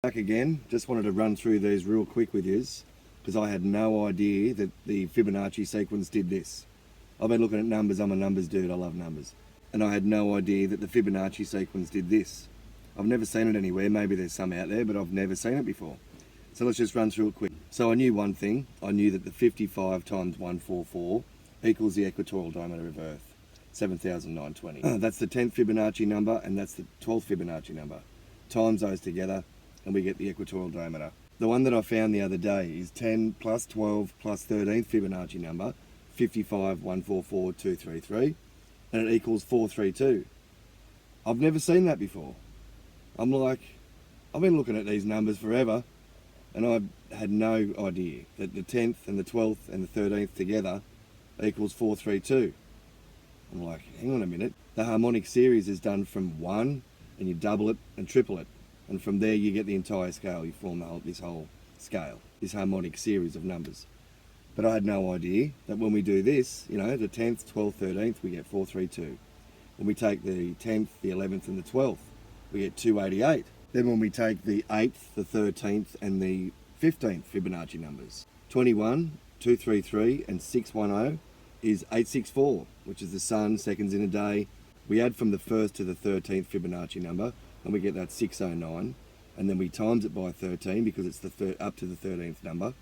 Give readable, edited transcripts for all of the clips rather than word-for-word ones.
Back again, just wanted to run through these real quick with yous because I had no idea that the Fibonacci sequence did this. I've been looking at numbers, I'm a numbers dude, I love numbers. And I had no idea that the Fibonacci sequence did this. I've never seen it anywhere, maybe there's some out there, but I've never seen it before. So let's just run through it quick. So I knew one thing, I knew that the 55 times 144 equals the equatorial diameter of Earth, 7,920. That's the 10th Fibonacci number and that's the 12th Fibonacci number. Times those together and we get the equatorial diameter. The one that I found the other day is 10 plus 12 plus 13th Fibonacci number, 55, 144, 233, and it equals 432. I've never seen that before. I'm like, I've been looking at these numbers forever, and I had no idea that the 10th and the 12th and the 13th together equals 432. I'm like, hang on a minute. The harmonic series is done from 1, and you double it and triple it. And from there you get the entire scale, you form this whole scale, this harmonic series of numbers. But I had no idea that when we do this, you know, the 10th, 12th, 13th, we get 432. When we take the 10th, the 11th and the 12th, we get 288. Then when we take the 8th, the 13th and the 15th Fibonacci numbers, 21, 233 and 610 is 864, which is the sun, seconds in a day. We add from the 1st to the 13th Fibonacci number, and we get that 609, and then we times it by 13 because it's the up to the 13th number,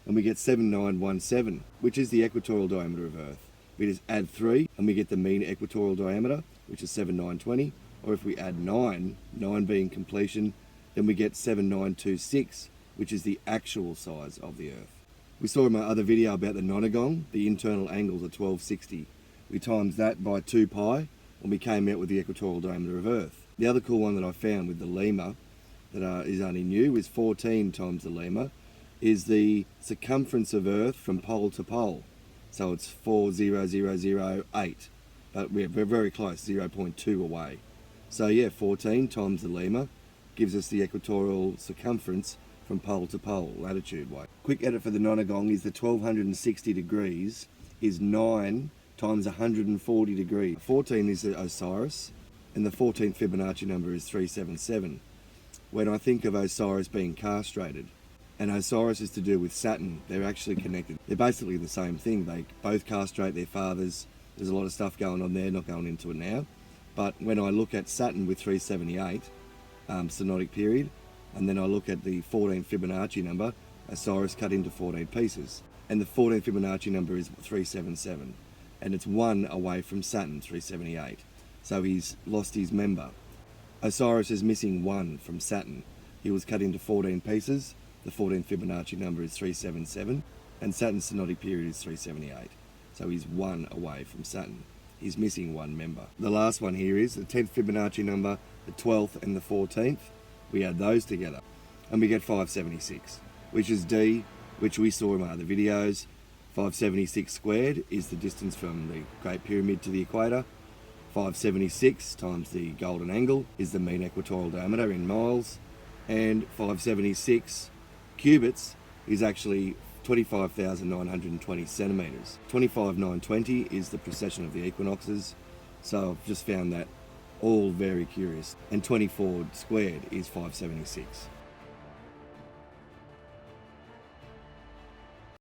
and we get 7917, which is the equatorial diameter of Earth. We just add 3 and we get the mean equatorial diameter, which is 7920, or if we add 9 being completion, then we get 7926, which is the actual size of the Earth. We saw in my other video about the nonagon, the internal angles are 1260. We times that by 2 pi and we came out with the equatorial diameter of Earth. The other cool one that I found with the lemma that is only new is 14 times the lemma is the circumference of Earth from pole to pole. So it's 40008, but we're very close, 0.2 away. So yeah, 14 times the lemma gives us the equatorial circumference from pole to pole, latitude way. Quick edit for the nonagong is the 1260 degrees is 9 times 140 degrees. 14 is the Osiris, and the 14th Fibonacci number is 377. When I think of Osiris being castrated, and Osiris is to do with Saturn, they're actually connected. They're basically the same thing. They both castrate their fathers. There's a lot of stuff going on there, not going into it now. But when I look at Saturn with 378, synodic period, and then I look at the 14th Fibonacci number, Osiris cut into 14 pieces. And the 14th Fibonacci number is 377. And it's 1 away from Saturn, 378. So he's lost his member. Osiris is missing 1 from Saturn. He was cut into 14 pieces. The 14th Fibonacci number is 377, and Saturn's synodic period is 378. So he's 1 away from Saturn. He's missing 1 member. The last one here is the 10th Fibonacci number, the 12th and the 14th. We add those together, and we get 576, which is D, which we saw in my other videos. 576 squared is the distance from the Great Pyramid to the equator. 576 times the golden angle is the mean equatorial diameter in miles, and 576 cubits is actually 25,920 centimeters. 25,920 is the precession of the equinoxes, so I've just found that all very curious. And 24 squared is 576.